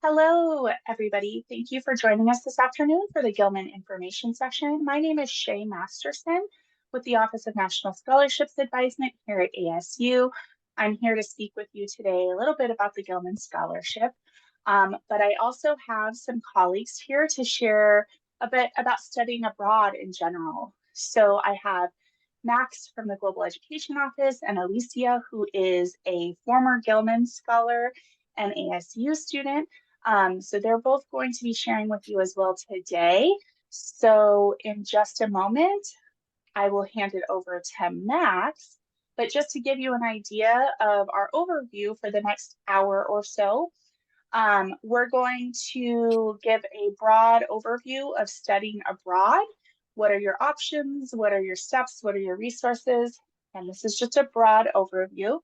Hello, everybody. Thank you for joining us this afternoon for the Gilman information session. My name is Shay Masterson with the Office of National Scholarships Advisement here at ASU. I'm here to speak with you today a little bit about the Gilman Scholarship, but I also have some colleagues here to share a bit about studying abroad in general. So I have Max from the Global Education Office and Alicia, who is a former Gilman scholar and ASU student. So they're both going to be sharing with you as well today. So in just a moment, I will hand it over to Max. But just to give you an idea of our overview for the next hour or so, we're going to give a broad overview of studying abroad. What are your options? What are your steps? What are your resources? And this is just a broad overview.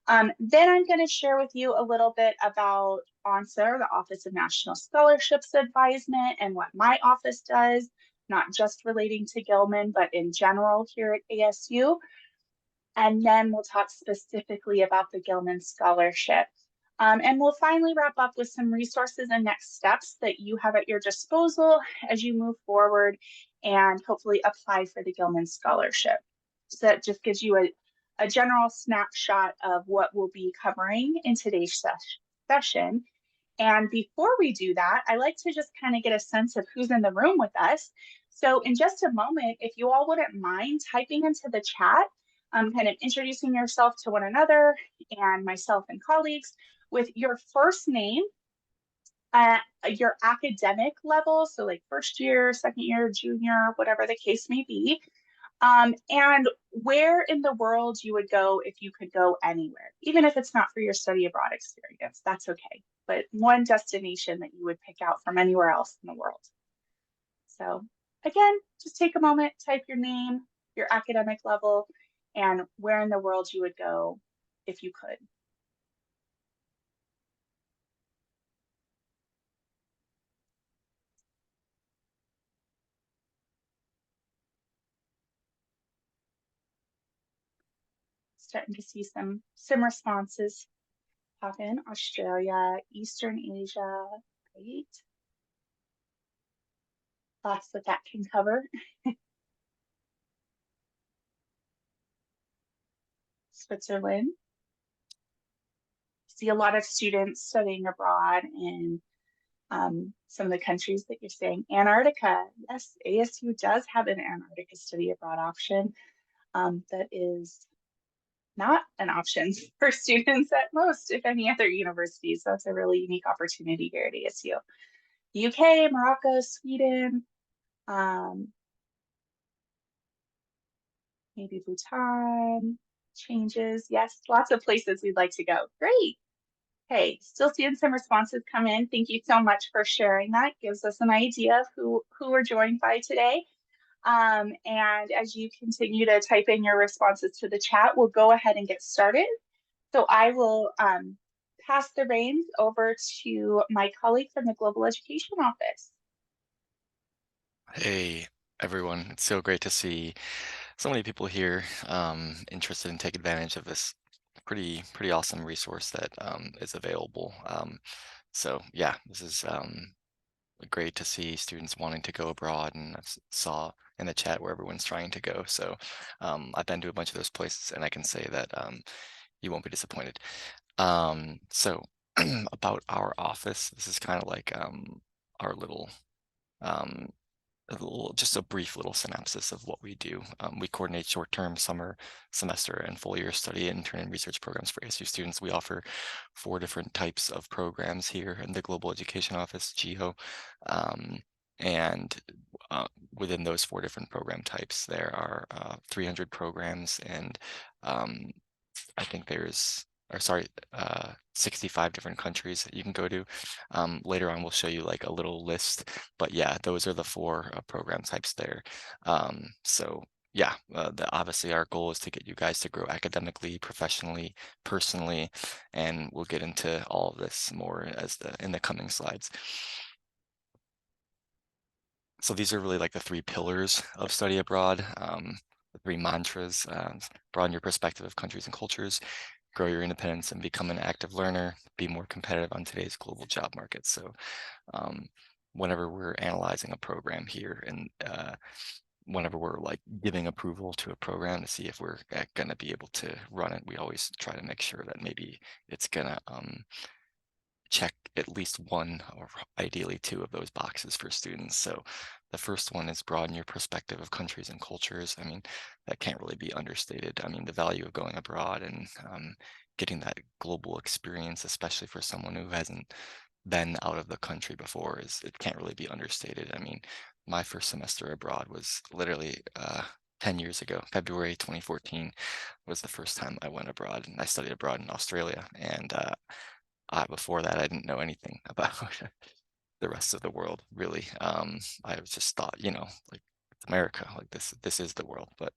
Then I'm going to share with you a little bit about ONSA, the Office of National Scholarships Advisement, and what my office does, not just relating to Gilman, but in general here at ASU. And then we'll talk specifically about the Gilman Scholarship. And we'll finally wrap up with some resources and next steps that you have at your disposal as you move forward and hopefully apply for the Gilman Scholarship. So that just gives you a general snapshot of what we'll be covering in today's session. And before we do that, I like to just kind of get a sense of who's in the room with us. So in just a moment, if you all wouldn't mind typing into the chat, kind of introducing yourself to one another and myself and colleagues with your first name, your academic level, so like first year, second year, junior, whatever the case may be, and where in the world you would go if you could go anywhere, even if it's not for your study abroad experience, that's okay. But one destination that you would pick out from anywhere else in the world. So again, just take a moment, type your name, your academic level, and where in the world you would go if you could. Starting to see some responses pop in. Australia, Eastern Asia, great. Lots that can cover. Switzerland. See a lot of students studying abroad in some of the countries that you're saying. Antarctica, yes, ASU does have an Antarctica study abroad option that is not an option for students at most, if any other universities. So it's a really unique opportunity here at ASU. The UK, Morocco, Sweden, maybe Bhutan, changes. Yes, lots of places we'd like to go. Great. Hey, still seeing some responses come in. Thank you so much for sharing that. Gives us an idea of who we're joined by today. And as you continue to type in your responses to the chat, we'll go ahead and get started. So I will pass the reins over to my colleague from the Global Education Office. Hey, everyone. It's so great to see so many people here interested in taking advantage of this pretty awesome resource that is available. So yeah, this is great to see students wanting to go abroad, and I saw in the chat where everyone's trying to go. So I've been to a bunch of those places, and I can say that you won't be disappointed. So about our office, this is kind of like our little just a brief little synopsis of what we do. We coordinate short-term, summer, semester, and full-year study, intern, and research programs for ASU students. We offer 4 different types of programs here in the Global Education Office, GEHO. And within those 4 different program types, there are 300 programs, and I think there's 65 different countries that you can go to. Later on, we'll show you like a little list, but yeah, those are the 4 program types there. So yeah, obviously our goal is to get you guys to grow academically, professionally, personally, and we'll get into all of this more in the coming slides. So these are really like the 3 pillars of study abroad, the 3 mantras: broaden your perspective of countries and cultures, grow your independence and become an active learner, be more competitive on today's global job market. So um, whenever we're analyzing a program here and whenever we're like giving approval to a program to see if we're going to be able to run it, we always try to make sure that maybe it's going to check at least one or ideally two of those boxes for students. So the first one is broaden your perspective of countries and cultures. I mean, that can't really be understated. I mean, the value of going abroad and getting that global experience, especially for someone who hasn't been out of the country before, is it can't really be understated. I mean, my first semester abroad was literally 10 years ago. February 2014 was the first time I went abroad, and I studied abroad in Australia. And before that, I didn't know anything about the rest of the world, really. I was just thought, like it's America, like this is the world. But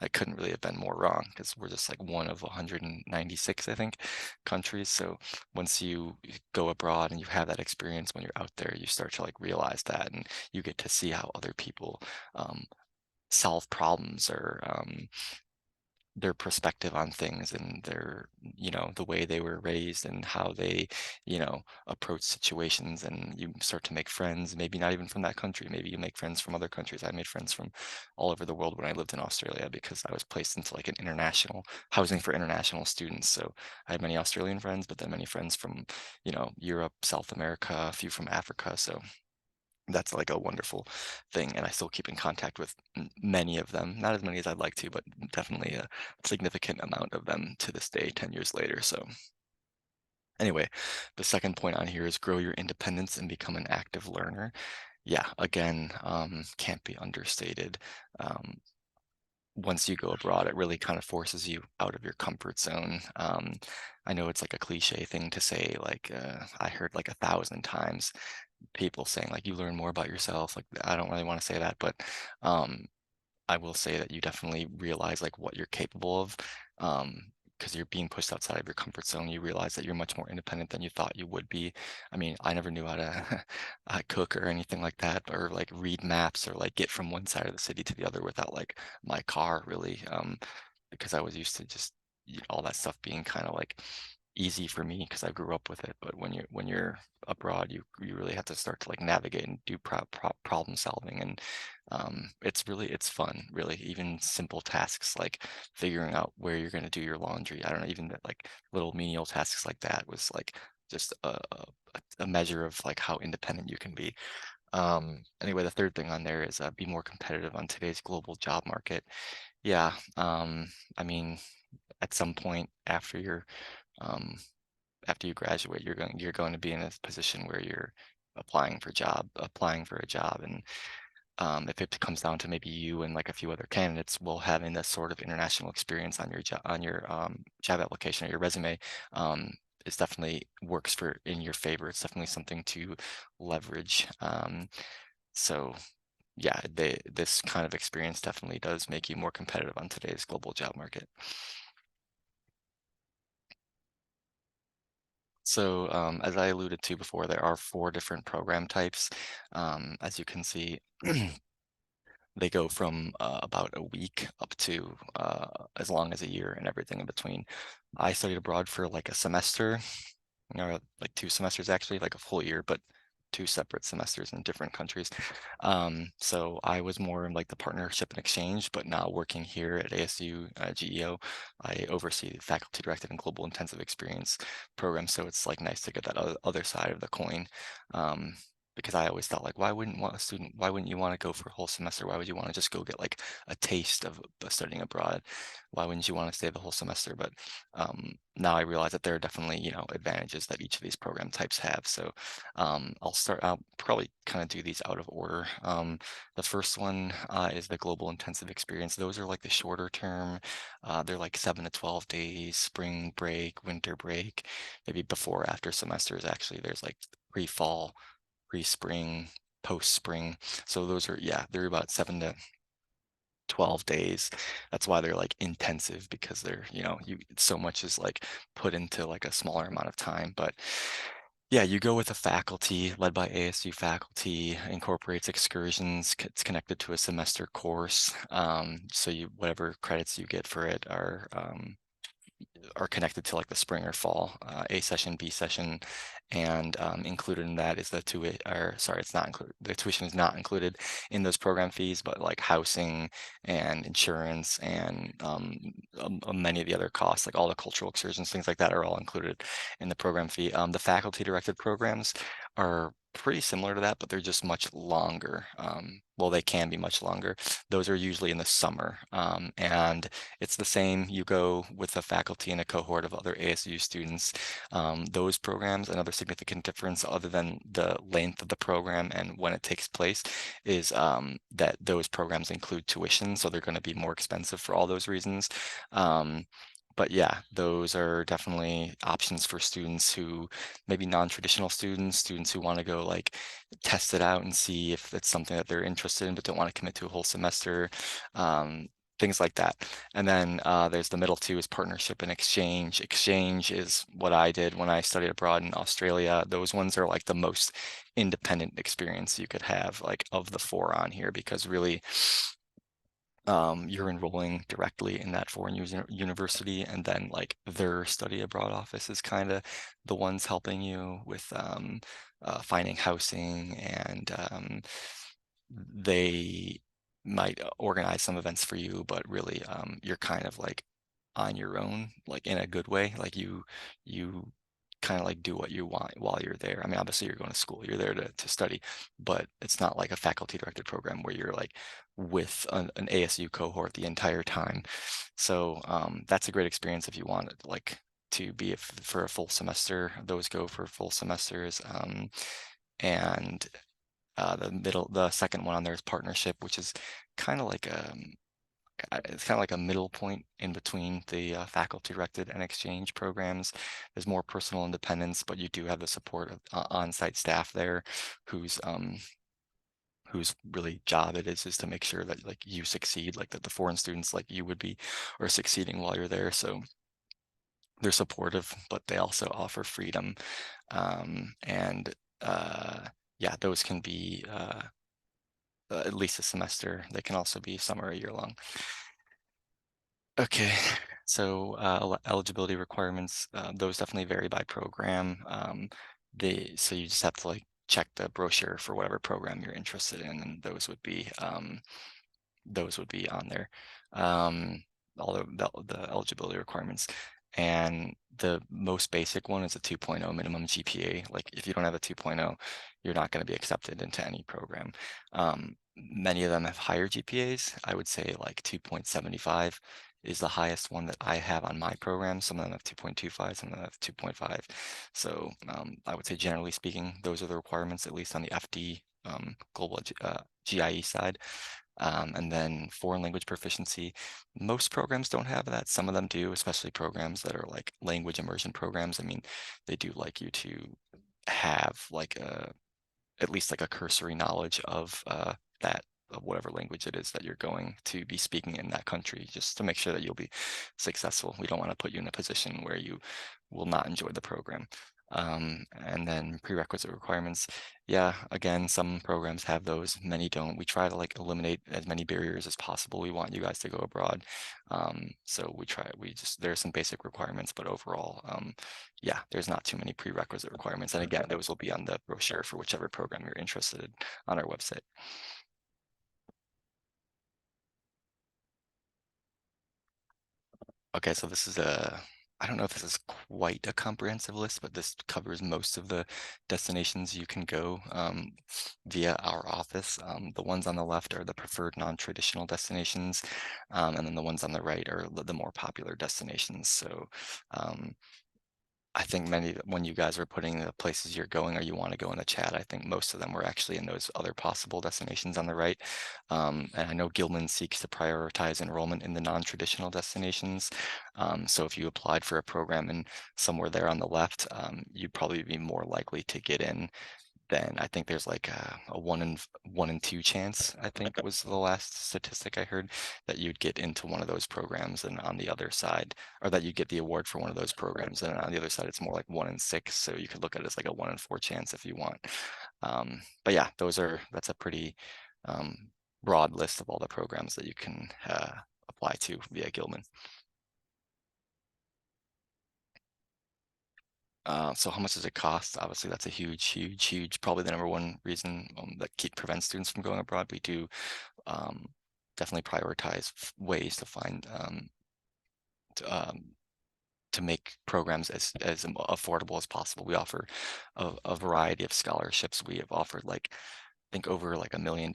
I couldn't really have been more wrong because we're just like one of 196, I think, countries. So once you go abroad and you have that experience when you're out there, you start to like realize that, and you get to see how other people um, solve problems or their perspective on things and their the way they were raised and how they approach situations, and you start to make friends, maybe not even from that country, maybe you make friends from other countries. I made friends from all over the world when I lived in Australia because I was placed into like an international housing for international students. So I had many Australian friends, but then many friends from Europe, South America, a few from Africa. So that's like a wonderful thing, and I still keep in contact with many of them. Not as many as I'd like to, but definitely a significant amount of them to this day, 10 years later. So anyway, the second point on here is grow your independence and become an active learner. Yeah, again, can't be understated. Um, Once you go abroad, it really kind of forces you out of your comfort zone. I know it's like a cliche thing to say, like I heard like 1,000 times people saying like you learn more about yourself. Like I don't really want to say that, but um, I will say that you definitely realize like what you're capable of. Because you're being pushed outside of your comfort zone, you realize that you're much more independent than you thought you would be. I mean, I never knew how to cook or anything like that, or like read maps or like get from one side of the city to the other without like my car, really, because I was used to just all that stuff being kind of like easy for me because I grew up with it. But when you're abroad, you really have to start to like navigate and do problem solving, and it's fun, really. Even simple tasks like figuring out where you're going to do your laundry. I don't know, even that like little menial tasks like that was like just a measure of like how independent you can be. Anyway, the third thing on there is be more competitive on today's global job market. Yeah, I mean, at some point um, after you graduate, you're going to be in a position where you're applying for a job, and if it comes down to maybe you and like a few other candidates will having this sort of international experience on your job application or your resume, it's definitely works for in your favor. It's definitely something to leverage. So yeah, this kind of experience definitely does make you more competitive on today's global job market. So as I alluded to before, there are four different program types. As you can see, they go from about a week up to as long as a year and everything in between. I studied abroad for like a semester, or like 2 semesters actually, like a full year, but 2 separate semesters in different countries. So I was more in like the partnership and exchange, but now working here at ASU GEO, I oversee the faculty directed and global intensive experience program. So it's like nice to get that other side of the coin. Um, because I always thought like, why wouldn't you want to go for a whole semester? Why would you want to just go get like a taste of studying abroad? Why wouldn't you want to stay the whole semester? But now I realize that there are definitely, advantages that each of these program types have. So I'll probably kind of do these out of order. The first one is the global intensive experience. Those are like the shorter term. They're like 7 to 12 days, spring break, winter break, maybe before, after semesters. Actually, there's like pre-fall, pre-spring, post-spring. So those are, yeah, they're about 7 to 12 days. That's why they're like intensive, because they're, so much is like put into like a smaller amount of time. But yeah, you go with a faculty led by ASU faculty, incorporates excursions, it's connected to a semester course. So whatever credits you get for it are are connected to like the spring or fall A session, B session, and included in that is the tuition. Or sorry, it's not included. The tuition is not included in those program fees, but like housing and insurance and many of the other costs, like all the cultural excursions, things like that, are all included in the program fee. The faculty-directed programs are pretty similar to that, but they're just much longer. Well, they can be much longer. Those are usually in the summer, and it's the same. You go with a faculty and a cohort of other ASU students. Those programs, another significant difference other than the length of the program and when it takes place is that those programs include tuition, so they're going to be more expensive for all those reasons. But yeah, those are definitely options for students who maybe non-traditional students who want to go like test it out and see if it's something that they're interested in, but don't want to commit to a whole semester. Things like that. And then there's the middle two is partnership and exchange. Exchange is what I did when I studied abroad in Australia. Those ones are like the most independent experience you could have, like of the four on here, because really you're enrolling directly in that foreign university, and then like their study abroad office is kind of the ones helping you with finding housing, and they might organize some events for you, but really you're kind of like on your own, like in a good way. Like you kind of like do what you want while you're there. I mean, obviously you're going to school, you're there to study, but it's not like a faculty directed program where you're like with an ASU cohort the entire time. So that's a great experience if you want like to be for a full semester. Those go for full semesters. And the second one on there is partnership, which is kind of like it's kind of like a middle point in between the faculty directed and exchange programs. There's more personal independence, but you do have the support of on-site staff there whose really job it is to make sure that like you succeed, like that the foreign students like you would be are succeeding while you're there. So they're supportive, but they also offer freedom. And yeah, those can be at least a semester. They can also be summer or year long. Okay, so eligibility requirements, those definitely vary by program. So you just have to like check the brochure for whatever program you're interested in, and those would be on there. All the eligibility requirements. And the most basic one is a 2.0 minimum GPA. Like if you don't have a 2.0, you're not going to be accepted into any program. Many of them have higher GPAs. I would say like 2.75 is the highest one that I have on my program. Some of them have 2.25, some of them have 2.5. So I would say generally speaking, those are the requirements, at least on the FD global GIE side. And then foreign language proficiency. Most programs don't have that. Some of them do, especially programs that are like language immersion programs. I mean, they do like you to have like at least like a cursory knowledge of that of whatever language it is that you're going to be speaking in that country, just to make sure that you'll be successful. We don't want to put you in a position where you will not enjoy the program. And then prerequisite requirements. Yeah, again, some programs have those, many don't. We try to like eliminate as many barriers as possible. We want you guys to go abroad. So there's some basic requirements, but overall, yeah, there's not too many prerequisite requirements. And again, those will be on the brochure for whichever program you're interested in on our website. Okay, so this is I don't know if this is quite a comprehensive list, but this covers most of the destinations you can go via our office. The ones on the left are the preferred non-traditional destinations, and then the ones on the right are the more popular destinations. So um, I think when you guys were putting the places you're going or you want to go in the chat, I think most of them were actually in those other possible destinations on the right. And I know Gilman seeks to prioritize enrollment in the non-traditional destinations. So if you applied for a program and somewhere there on the left, you'd probably be more likely to get in. Then I think there's like a 1 in 2 chance, I think was the last statistic I heard, that you'd get into one of those programs, and on the other side, or that you get the award for one of those programs, and on the other side it's more like 1 in 6, so you could look at it as like a 1 in 4 chance if you want. But yeah, that's a pretty broad list of all the programs that you can apply to via Gilman. So how much does it cost? Obviously, that's a huge, probably the number one reason that prevents students from going abroad. We do um, definitely prioritize ways to find to, to make programs as affordable as possible. We offer a variety of scholarships. We have offered like I think over like $1 million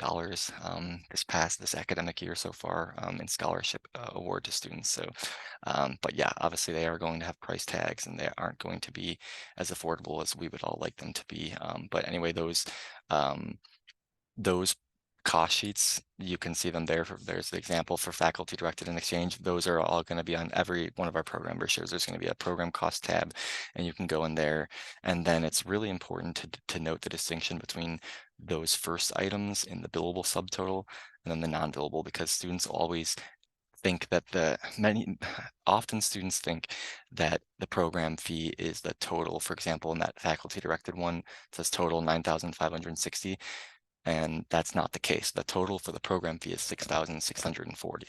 this academic year so far in scholarship award to students. So, but yeah, obviously they are going to have price tags and they aren't going to be as affordable as we would all like them to be. But anyway, um, those cost sheets, you can see them there. There's the example for faculty directed and exchange. Those are all going to be on every one of our program brochures. There's going to be a program cost tab, and you can go in there. And then it's really important to note the distinction between those first items in the billable subtotal and then the non-billable, because students always think that often students think that the program fee is the total. For example, in that faculty directed one, it says total 9,560. And that's not the case. The total for the program fee is 6,640.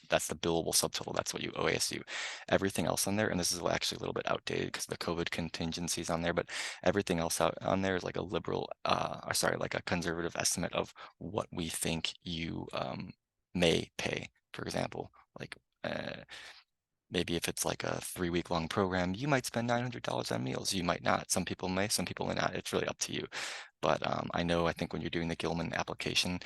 That's the billable subtotal. That's what you owe ASU. Everything else on there, and this is actually a little bit outdated because the COVID contingencies on there, but everything else out on there is like a like a conservative estimate of what we think you may pay. For example, like maybe if it's like a 3-week long program, you might spend $900 on meals. You might not. Some people may, some people may not. It's really up to you. But I think when you're doing the Gilman application,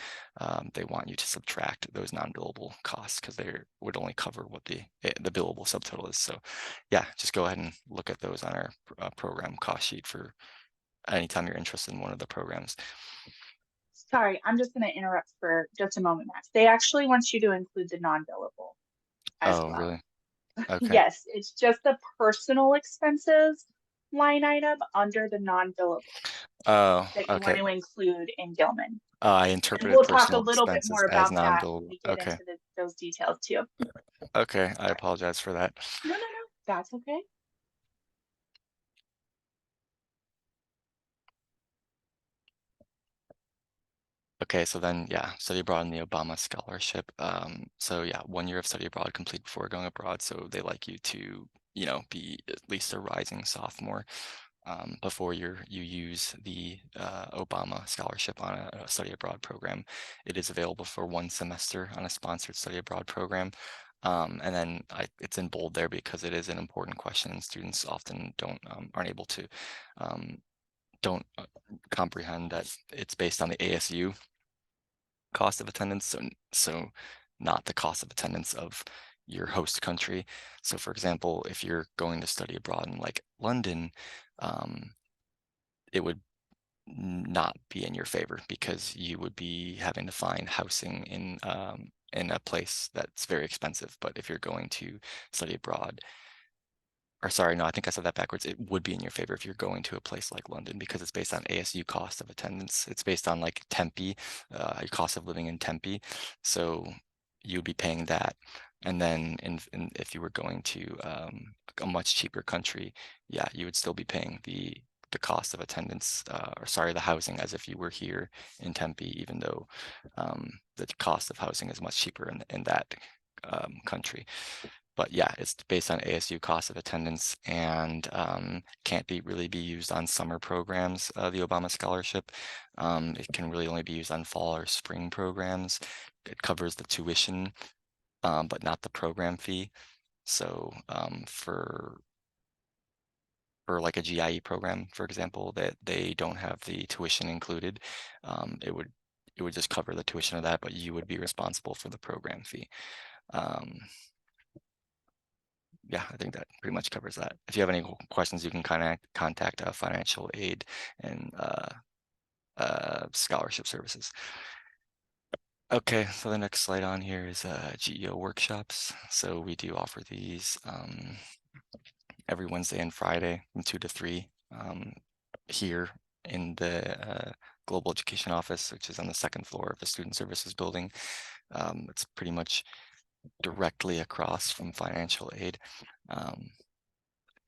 they want you to subtract those non-billable costs because they would only cover what the billable subtotal is. So yeah, just go ahead and look at those on our program cost sheet for anytime you're interested in one of the programs. Sorry, I'm just going to interrupt for just a moment, Max. They actually want you to include the non-billable as Oh, well. really? Okay. Yes, it's just the personal expenses line item under the non-billable Oh, that you want okay. to include in Gilman. I And interpreted we'll talk a personal little bit expenses more as about that when non-billable. we get Okay. into those details too. Okay. I All right. apologize for that. No, no, no, that's okay. Okay, so then, yeah, study abroad in the Obama scholarship. So yeah, 1 year of study abroad complete before going abroad. So they like you to, be at least a rising sophomore before you use the Obama scholarship on a study abroad program. It is available for 1 semester on a sponsored study abroad program. And then it's in bold there because it is an important question and students often aren't able to don't comprehend that it's based on the ASU cost of attendance, so not the cost of attendance of your host country. So for example, if you're going to study abroad in like London, it would not be in your favor because you would be having to find housing in a place that's very expensive. But if you're going to study abroad, or sorry, no, I think I said that backwards. It would be in your favor if you're going to a place like London because it's based on ASU cost of attendance. It's based on like Tempe, your cost of living in Tempe. So you'd be paying that. And then if you were going to a much cheaper country, yeah, you would still be paying the cost of attendance, or sorry, the housing as if you were here in Tempe, even though the cost of housing is much cheaper in that country. But yeah, it's based on ASU cost of attendance and can't really be used on summer programs, the Obama scholarship. It can really only be used on fall or spring programs. It covers the tuition, but not the program fee. So for like a GIE program, for example, that they don't have the tuition included, it would just cover the tuition of that, but you would be responsible for the program fee. Yeah, I think that pretty much covers that. If you have any questions, you can contact financial aid and scholarship services. Okay, so the next slide on here is GEO workshops. So we do offer these every Wednesday and Friday from 2 to 3 here in the Global Education Office, which is on the second floor of the Student Services building. It's pretty much directly across from financial aid.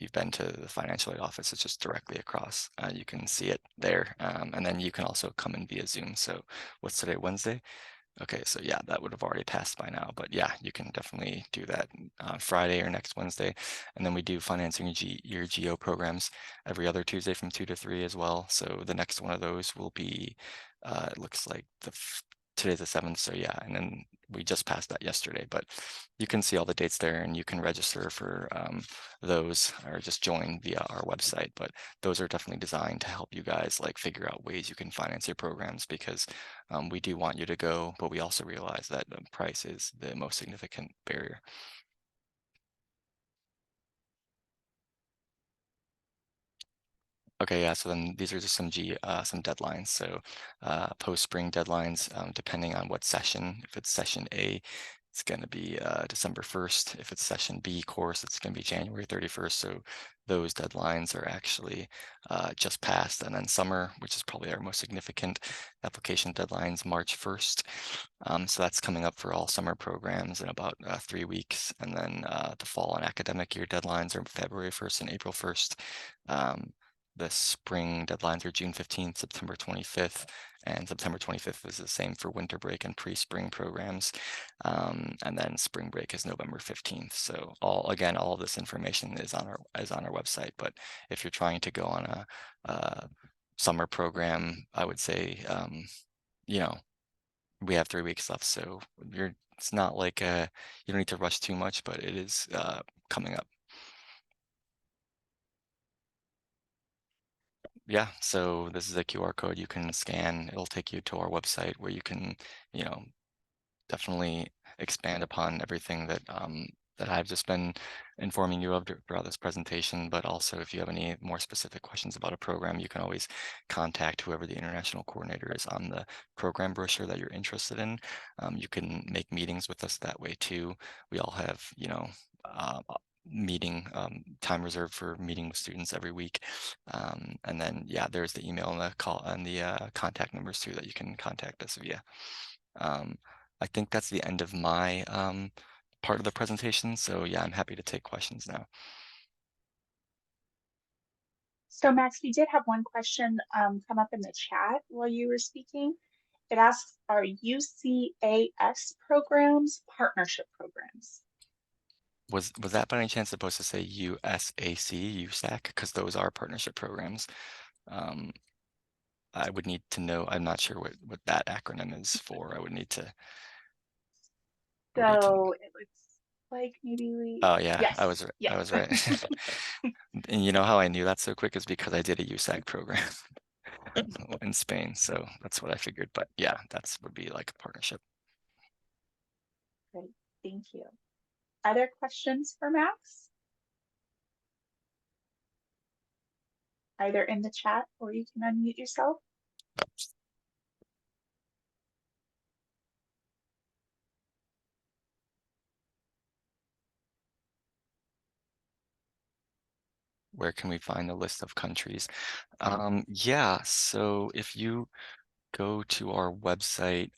You've been to the financial aid office, it's just directly across. You can see it there. And then you can also come in via Zoom. So what's today, Wednesday? Okay, so yeah, that would have already passed by now, but yeah, you can definitely do that Friday or next Wednesday. And then we do financing your GO programs every other Tuesday from 2 to 3 as well. So the next one of those will be, it looks like today's the 7th, so yeah, and then we just passed that yesterday, but you can see all the dates there and you can register for those or just join via our website. But those are definitely designed to help you guys like figure out ways you can finance your programs because we do want you to go, but we also realize that price is the most significant barrier. Okay, yeah, so then these are just some deadlines. So post-spring deadlines, depending on what session. If it's session A, it's going to be December 1st. If it's session B course, it's going to be January 31st. So those deadlines are actually just passed. And then summer, which is probably our most significant application deadlines, March 1st. So that's coming up for all summer programs in about 3 weeks. And then the fall and academic year deadlines are February 1st and April 1st. The spring deadlines are June 15th, September 25th, and September 25th is the same for winter break and pre-spring programs. And then spring break is November 15th. So again, all of this information is on our website. But if you're trying to go on a summer program, I would say, you know, we have 3 weeks left, so it's not like you don't need to rush too much, but it is coming up. Yeah, so this is a QR code you can scan. It'll take you to our website where you can, you know, definitely expand upon everything that I've just been informing you of throughout this presentation. But also, if you have any more specific questions about a program, you can always contact whoever the international coordinator is on the program brochure that you're interested in. You can make meetings with us that way too. We all have, meeting time reserved for meeting with students every week. And then, yeah, there's the email and the call and the contact numbers too that you can contact us via. Um, I think that's the end of my part of the presentation. So yeah, I'm happy to take questions now. So Max, we did have one question come up in the chat while you were speaking. It asks, are UCAS programs partnership programs? Was that by any chance supposed to say USAC, USAC? Because those are partnership programs. Um, I would need to know. I'm not sure what that acronym is for. I would need to. So it looks like maybe we, Oh yeah, I was yes, right. I yes. was right. And you know how I knew that so quick is because I did a USAC program in Spain. So that's what I figured. But yeah, that's would be like a partnership. Great, thank you. Other questions for Max? Either in the chat or you can unmute yourself. Where can we find the list of countries? Yeah, so if you go to our website,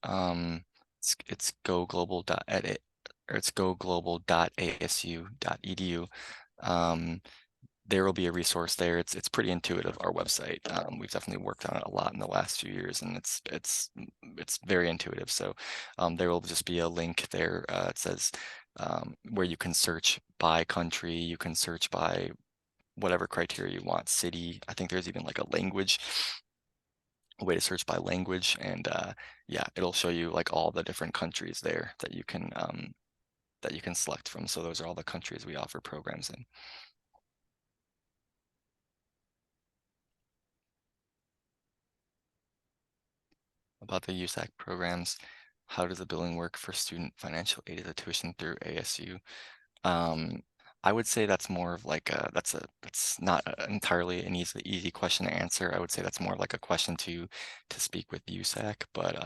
it's goglobal.edit or it's goglobal.asu.edu. There will be a resource there. It's pretty intuitive, our website. We've definitely worked on it a lot in the last few years, and it's very intuitive. So there will just be a link there. It says where you can search by country, you can search by whatever criteria you want, city. I think there's even like a language, a way to search by language, and yeah, it'll show you like all the different countries there that you can select from. So those are all the countries we offer programs in. About the USAC programs, how does the billing work for student financial aid as a tuition through ASU? Um, I would say that's more of like that's not entirely an easy question to answer. I would say that's more like a question to speak with USAC, but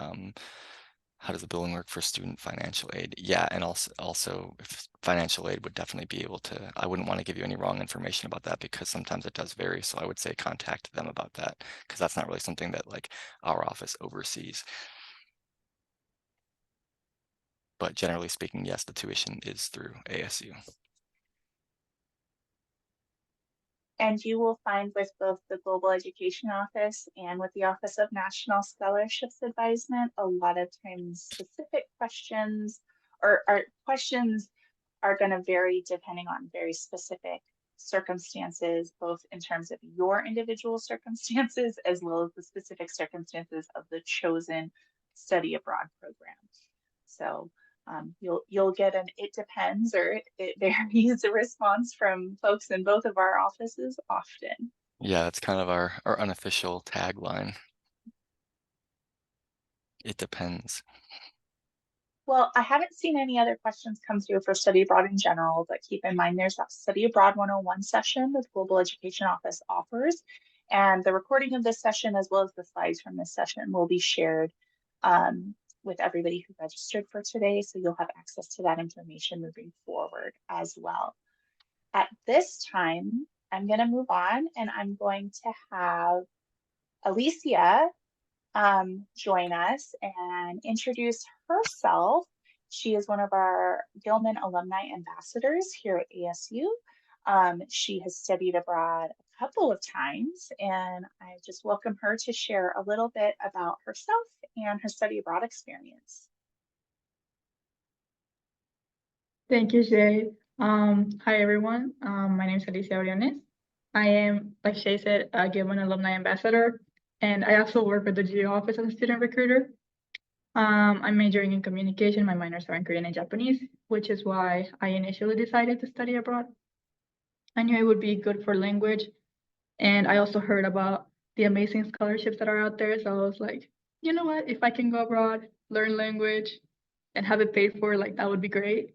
how does the billing work for student financial aid? Yeah, and also if financial aid would definitely be able to, I wouldn't want to give you any wrong information about that because sometimes it does vary. So I would say contact them about that because that's not really something that like our office oversees. But generally speaking, yes, the tuition is through ASU. And you will find with both the Global Education Office and with the Office of National Scholarships Advisement, a lot of times specific questions or questions are going to vary depending on very specific circumstances, both in terms of your individual circumstances as well as the specific circumstances of the chosen study abroad program. So you'll get an "it depends" or "it varies" a response from folks in both of our offices often. Yeah, that's kind of our unofficial tagline. It depends. Well, I haven't seen any other questions come through for study abroad in general, but keep in mind there's that Study Abroad 101 session that the Global Education Office offers. And the recording of this session, as well as the slides from this session, will be shared with everybody who registered for today. So you'll have access to that information moving forward as well. At this time, I'm going to move on and I'm going to have Alicia join us and introduce herself. She is one of our Gilman alumni ambassadors here at ASU. She has studied abroad a couple of times, and I just welcome her to share a little bit about herself and her study abroad experience. Thank you, Shay. Hi, everyone. My name is Alicia Oriones. I am, like Shay said, a Gilman Alumni Ambassador, and I also work with the GEO Office as a student recruiter. I'm majoring in communication. My minors are in Korean and Japanese, which is why I initially decided to study abroad. I knew it would be good for language, and I also heard about the amazing scholarships that are out there. So I was like, you know what? If I can go abroad, learn language, and have it paid for, like that would be great.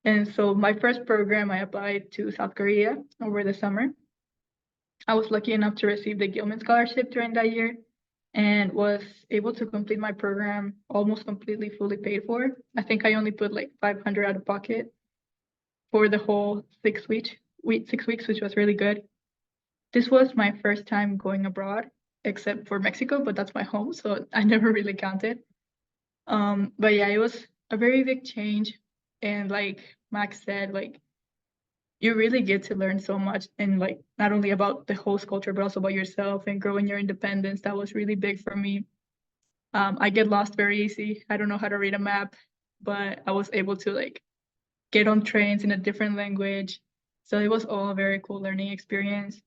And so my first program, I applied to South Korea over the summer. I was lucky enough to receive the Gilman Scholarship during that year and was able to complete my program almost completely fully paid for. I think I only put like 500 out of pocket for the whole 6 weeks, which was really good. This was my first time going abroad, except for Mexico, but that's my home, so I never really counted. But yeah, it was a very big change. And like Max said, like you really get to learn so much and like not only about the host culture, but also about yourself and growing your independence. That was really big for me. I get lost very easy. I don't know how to read a map, but I was able to like get on trains in a different language. So it was all a very cool learning experience.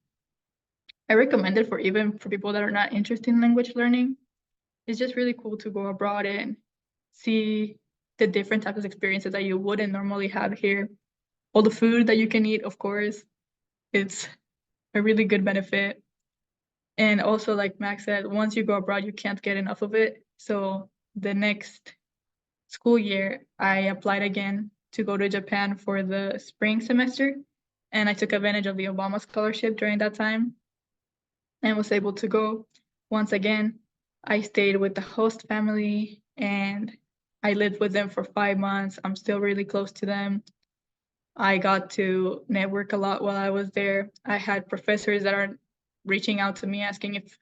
I recommend it for even for people that are not interested in language learning. It's just really cool to go abroad and see the different types of experiences that you wouldn't normally have here. All the food that you can eat, of course, it's a really good benefit. And also, like Max said, once you go abroad, you can't get enough of it. So the next school year, I applied again to go to Japan for the spring semester. And I took advantage of the Obama scholarship during that time and was able to go once again. I stayed with the host family and I lived with them for 5 months. I'm still really close to them. I got to network a lot while I was there. I had professors that are reaching out to me asking if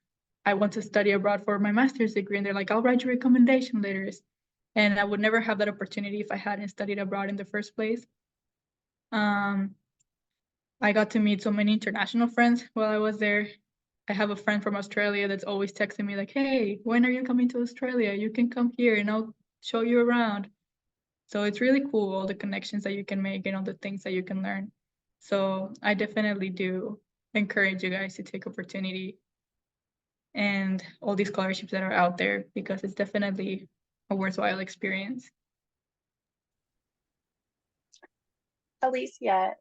I want to study abroad for my master's degree, and they're like, I'll write you recommendation letters. And I would never have that opportunity if I hadn't studied abroad in the first place. I got to meet so many international friends while I was there. I have a friend from Australia that's always texting me like, hey, when are you coming to Australia? You can come here and I'll show you around. So it's really cool, all the connections that you can make and all the things that you can learn. So I definitely do encourage you guys to take opportunity and all these scholarships that are out there because it's definitely a worthwhile experience. Alicia,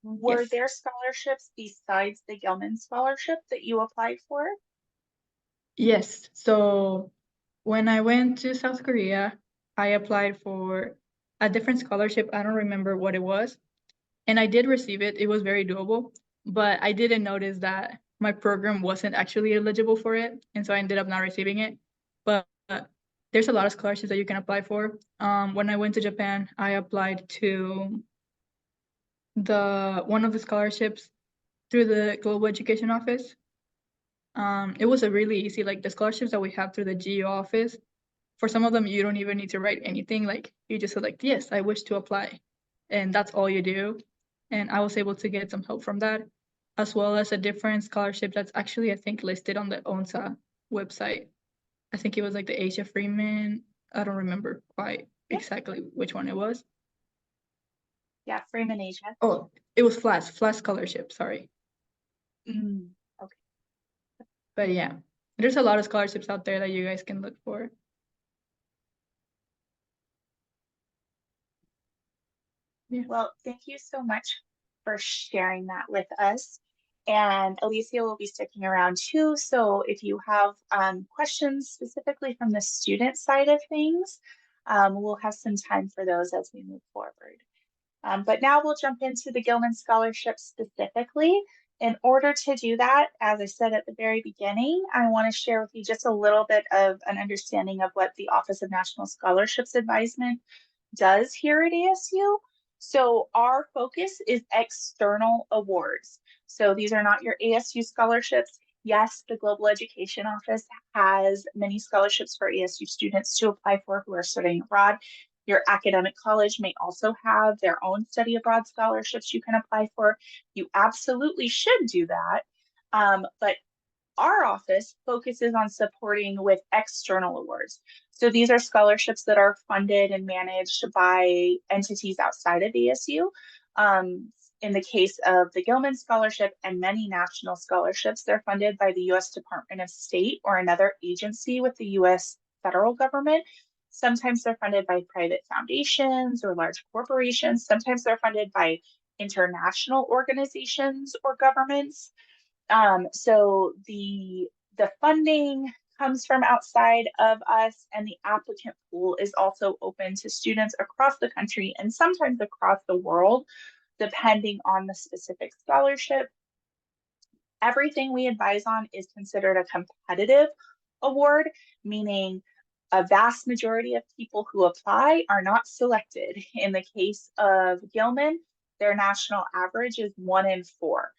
were Yes. there scholarships besides the Gilman Scholarship that you applied for? Yes. So when I went to South Korea, I applied for a different scholarship. I don't remember what it was. And I did receive it. It was very doable, but I didn't notice that my program wasn't actually eligible for it. And so I ended up not receiving it. But there's a lot of scholarships that you can apply for. When I went to Japan, I applied to the one of the scholarships through the Global Education Office. It was a really easy, like the scholarships that we have through the GEO office. For some of them, you don't even need to write anything. Like you just select, yes, I wish to apply. And that's all you do. And I was able to get some help from that. as well as a different scholarship that's actually, I think, listed on the ONSA website. I think it was like the Asia Freeman. I don't remember quite exactly which one it was. Yeah, Freeman Asia. Oh, it was Flash Scholarship, sorry. Okay. But yeah, there's a lot of scholarships out there that you guys can look for. Yeah. Well, thank you so much for sharing that with us. And Alicia will be sticking around too. So if you have questions specifically from the student side of things, we'll have some time for those as we move forward. But now we'll jump into the Gilman Scholarship specifically. In order to do that, as I said at the very beginning, I want to share with you just a little bit of an understanding of what the Office of National Scholarships Advisement does here at ASU. So our focus is external awards. So these are not your ASU scholarships. Yes, the Global Education Office has many scholarships for ASU students to apply for who are studying abroad. Your academic college may also have their own study abroad scholarships you can apply for. You absolutely should do that. But our office focuses on supporting with external awards. So these are scholarships that are funded and managed by entities outside of ASU. In the case of the Gilman Scholarship and many national scholarships, they're funded by the US Department of State or another agency with the US federal government. Sometimes they're funded by private foundations or large corporations. Sometimes they're funded by international organizations or governments. So the funding comes from outside of us, and the applicant pool is also open to students across the country and sometimes across the world, depending on the specific scholarship. Everything we advise on is considered a competitive award, meaning a vast majority of people who apply are not selected. In the case of Gilman, their national average is 1 in 4.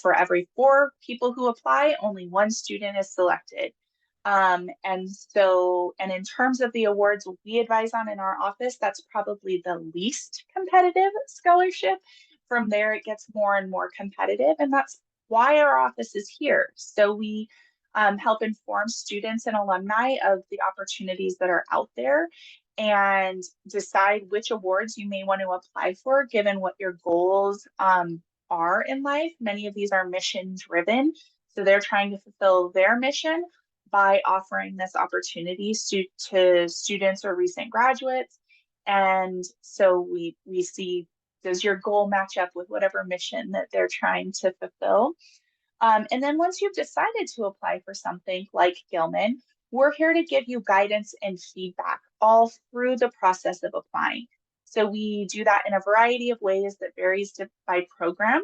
For every 4 people who apply, only 1 student is selected. And in terms of the awards we advise on in our office, that's probably the least competitive scholarship. From there, it gets more and more competitive, and that's why our office is here. So we help inform students and alumni of the opportunities that are out there and decide which awards you may want to apply for given what your goals are in life. Many of these are mission driven, so they're trying to fulfill their mission by offering this opportunity to students or recent graduates. And so we see, does your goal match up with whatever mission that they're trying to fulfill? And then once you've decided to apply for something like Gilman, we're here to give you guidance and feedback all through the process of applying. So we do that in a variety of ways that varies by program.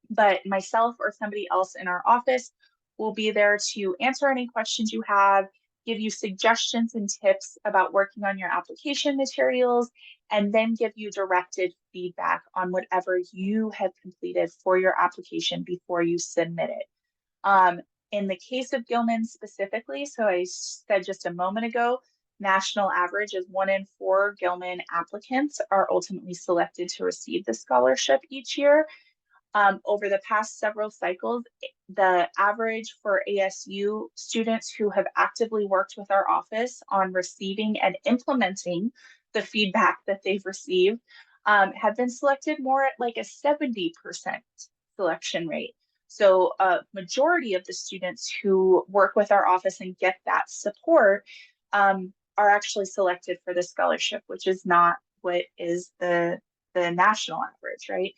But myself or somebody else in our office will be there to answer any questions you have, give you suggestions and tips about working on your application materials, and then give you directed feedback on whatever you have completed for your application before you submit it. In the case of Gilman specifically, so I said just a moment ago, national average is 1 in 4 Gilman applicants are ultimately selected to receive the scholarship each year. Over the past several cycles, the average for ASU students who have actively worked with our office on receiving and implementing the feedback that they've received have been selected more at like a 70% selection rate. So a majority of the students who work with our office and get that support are actually selected for the scholarship, which is not what is the national average, right?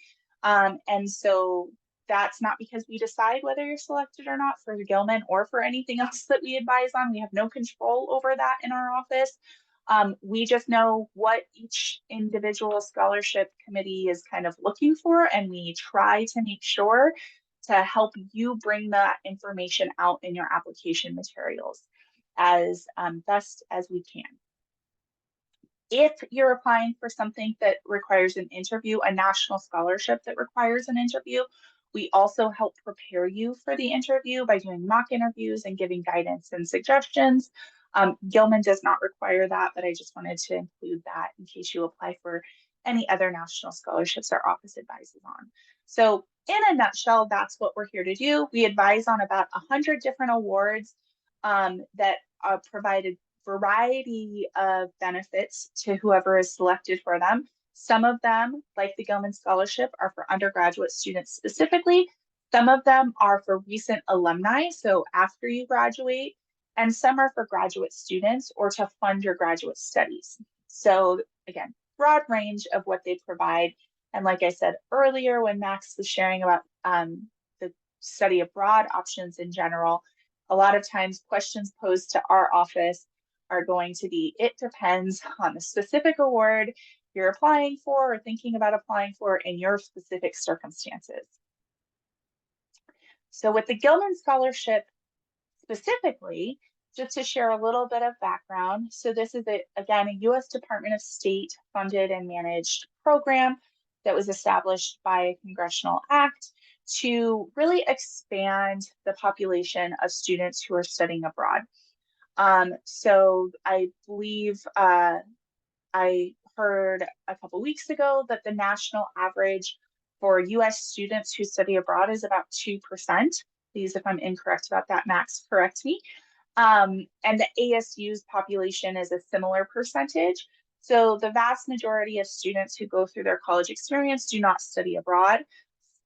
And so that's not because we decide whether you're selected or not for Gilman or for anything else that we advise on. We have no control over that in our office. We just know what each individual scholarship committee is kind of looking for, and we try to make sure to help you bring that information out in your application materials as best as we can. If you're applying for something that requires an interview, a national scholarship that requires an interview, we also help prepare you for the interview by doing mock interviews and giving guidance and suggestions. Gilman does not require that, but I just wanted to include that in case you apply for any other national scholarships our office advises on. So in a nutshell, that's what we're here to do. We advise on about 100 different awards that provide a variety of benefits to whoever is selected for them. Some of them, like the Gilman Scholarship, are for undergraduate students specifically. Some of them are for recent alumni, so after you graduate, and some are for graduate students or to fund your graduate studies. So again, broad range of what they provide. And like I said earlier, when Max was sharing about the study abroad options in general, a lot of times questions posed to our office are going to be, it depends on the specific award you're applying for or thinking about applying for in your specific circumstances. So with the Gilman Scholarship specifically, just to share a little bit of background. So this is, again, a U.S. Department of State funded and managed program that was established by a congressional act to really expand the population of students who are studying abroad. So I believe I heard a couple weeks ago that the national average for US students who study abroad is about 2%. Please, if I'm incorrect about that, Max, correct me. And the ASU's population is a similar percentage. So the vast majority of students who go through their college experience do not study abroad,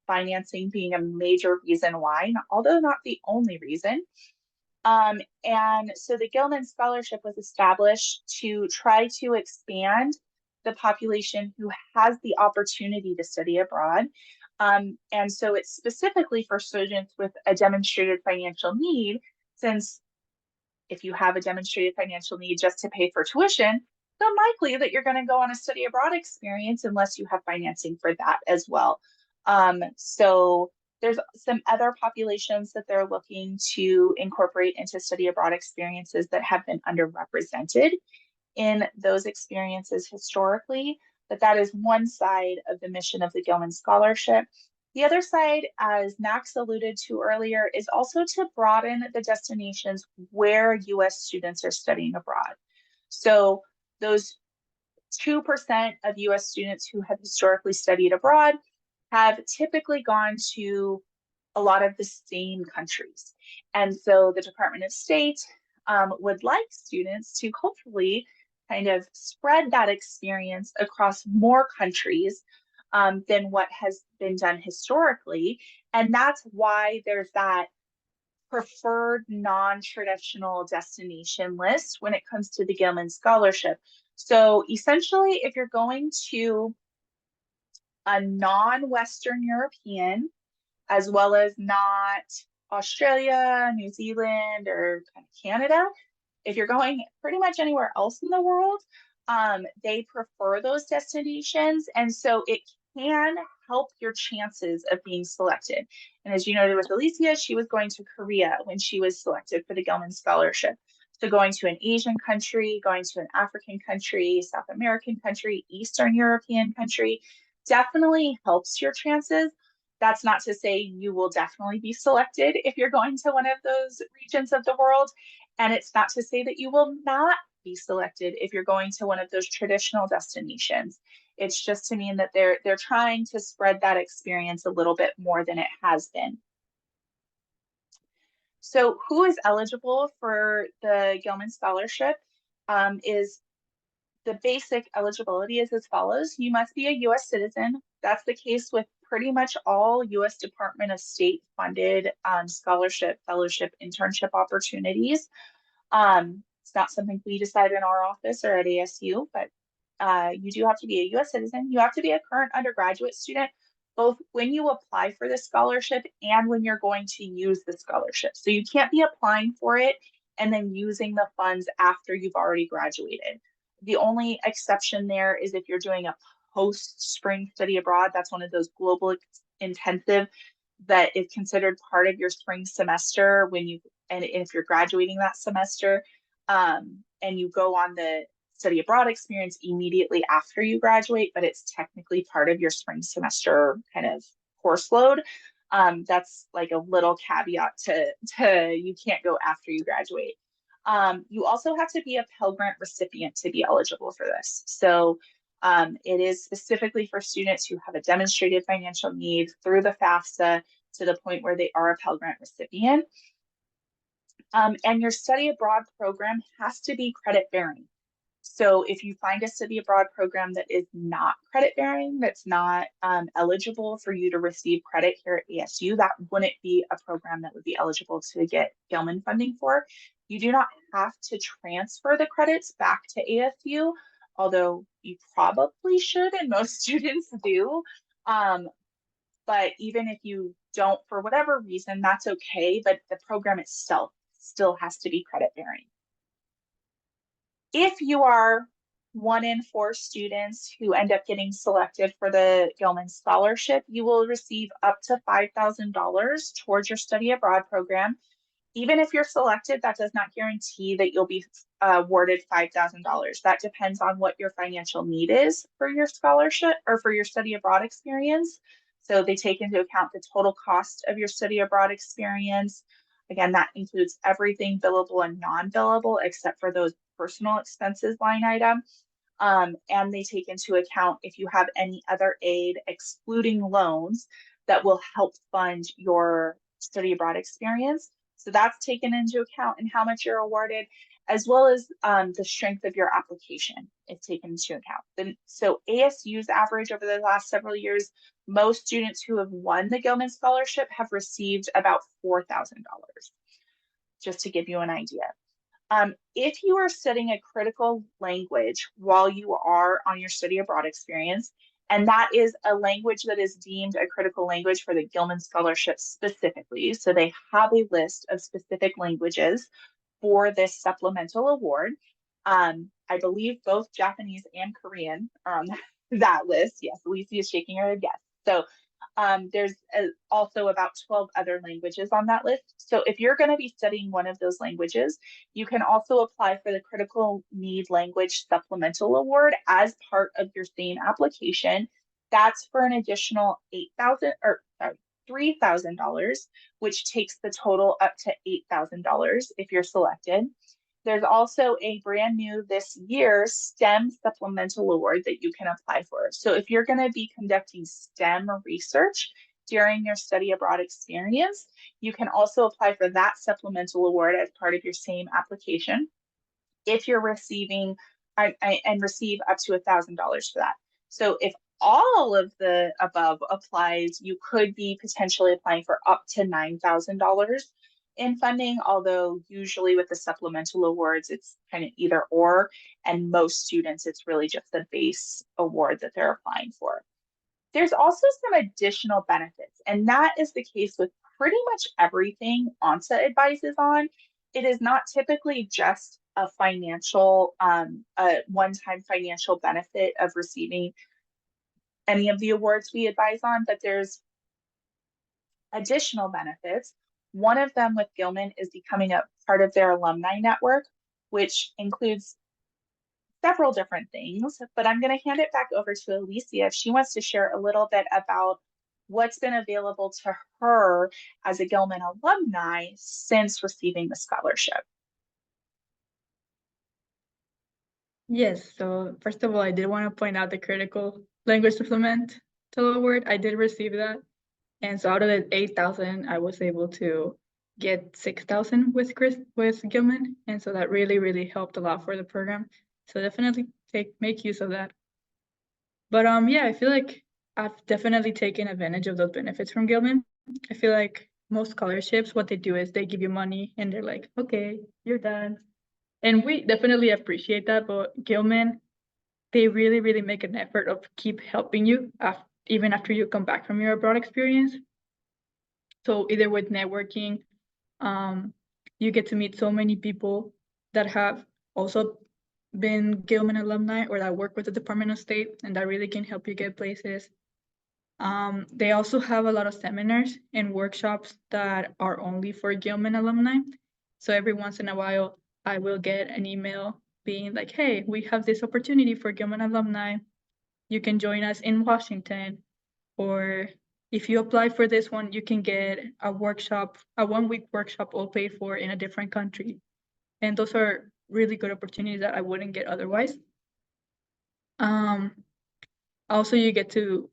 financing being a major reason why, although not the only reason. And so the Gilman Scholarship was established to try to expand the population who has the opportunity to study abroad. And so it's specifically for students with a demonstrated financial need, since if you have a demonstrated financial need just to pay for tuition, it's unlikely that you're going to go on a study abroad experience unless you have financing for that as well. So there's some other populations that they're looking to incorporate into study abroad experiences that have been underrepresented in those experiences historically, but that is one side of the mission of the Gilman Scholarship. The other side, as Max alluded to earlier, is also to broaden the destinations where US students are studying abroad. So those 2% of US students who have historically studied abroad have typically gone to a lot of the same countries. And so the Department of State would like students to hopefully kind of spread that experience across more countries than what has been done historically. And that's why there's that preferred non-traditional destination list when it comes to the Gilman Scholarship. So essentially, if you're going to a non-Western European, as well as not Australia, New Zealand, or kind of Canada, if you're going pretty much anywhere else in the world, they prefer those destinations. And so it can help your chances of being selected. And as you noted with Alicia, she was going to Korea when she was selected for the Gilman Scholarship. So going to an Asian country, going to an African country, South American country, Eastern European country definitely helps your chances. That's not to say you will definitely be selected if you're going to one of those regions of the world. And it's not to say that you will not be selected if you're going to one of those traditional destinations. It's just to mean that they're trying to spread that experience a little bit more than it has been. So who is eligible for the Gilman Scholarship is the basic eligibility is as follows. You must be a U.S. citizen. That's the case with pretty much all U.S. Department of State funded scholarship, fellowship, internship opportunities. It's not something we decide in our office or at ASU, but you do have to be a U.S. citizen. You have to be a current undergraduate student, both when you apply for the scholarship and when you're going to use the scholarship. So you can't be applying for it and then using the funds after you've already graduated. The only exception there is if you're doing a post-spring study abroad. That's one of those global intensive that is considered part of your spring semester when you, and if you're graduating that semester, and you go on the study abroad experience immediately after you graduate, but it's technically part of your spring semester kind of course load. That's like a little caveat to you can't go after you graduate. You also have to be a Pell Grant recipient to be eligible for this. So It is specifically for students who have a demonstrated financial need through the FAFSA to the point where they are a Pell Grant recipient. And your study abroad program has to be credit bearing. So if you find a study abroad program that is not credit bearing, that's not eligible for you to receive credit here at ASU, that wouldn't be a program that would be eligible to get Gilman funding for. You do not have to transfer the credits back to ASU, although you probably should, and most students do. But even if you don't, for whatever reason, that's okay, but the program itself still has to be credit bearing. If you are 1 in 4 students who end up getting selected for the Gilman Scholarship, you will receive up to $5,000 towards your study abroad program. Even if you're selected, that does not guarantee that you'll be awarded $5,000. That depends on what your financial need is for your scholarship or for your study abroad experience. So they take into account the total cost of your study abroad experience. Again, that includes everything billable and non-billable, except for those personal expenses line item. And they take into account if you have any other aid, excluding loans, that will help fund your study abroad experience. So that's taken into account in how much you're awarded, as well as the strength of your application is taken into account. So ASU's average over the last several years, most students who have won the Gilman Scholarship have received about $4,000, just to give you an idea. If you are studying a critical language while you are on your study abroad experience, and that is a language that is deemed a critical language for the Gilman Scholarship specifically, so they have a list of specific languages for this supplemental award. I believe both Japanese and Korean are on that list. Yes, Alicia is shaking her head yes. So there's also about 12 other languages on that list. So if you're going to be studying one of those languages, you can also apply for the Critical Need Language Supplemental Award as part of your same application. That's for an additional $3,000, which takes the total up to $8,000 if you're selected. There's also a brand new this year STEM supplemental award that you can apply for. So if you're going to be conducting STEM research during your study abroad experience, you can also apply for that supplemental award as part of your same application if you're receiving and receive up to $1,000 for that. So if all of the above applies, you could be potentially applying for up to $9,000 in funding, although usually with the supplemental awards, it's kind of either or, and most students, it's really just the base award that they're applying for. There's also some additional benefits, and that is the case with pretty much everything ONSA advises on. It is not typically just a financial, a one-time financial benefit of receiving any of the awards we advise on, but there's additional benefits. One of them with Gilman is becoming a part of their alumni network, which includes several different things, but I'm going to hand it back over to Alicia if she wants to share a little bit about what's been available to her as a Gilman alumni since receiving the scholarship. Yes, so first of all, I did want to point out the Critical Language Supplemental Award. I did receive that. And so out of the 8,000, I was able to get 6,000 with Gilman. And so that really, really helped a lot for the program. So definitely make use of that. But yeah, I feel like I've definitely taken advantage of those benefits from Gilman. I feel like most scholarships, what they do is they give you money and they're like, okay, you're done. And we definitely appreciate that, but Gilman, they really, really make an effort of keep helping you even after you come back from your abroad experience. So either with networking, you get to meet so many people that have also been Gilman alumni or that work with the Department of State, and that really can help you get places. They also have a lot of seminars and workshops that are only for Gilman alumni. So every once in a while, I will get an email being like, hey, we have this opportunity for Gilman alumni. You can join us in Washington. Or if you apply for this one, you can get a workshop, a 1-week workshop all paid for in a different country. And those are really good opportunities that I wouldn't get otherwise. Also, you get to,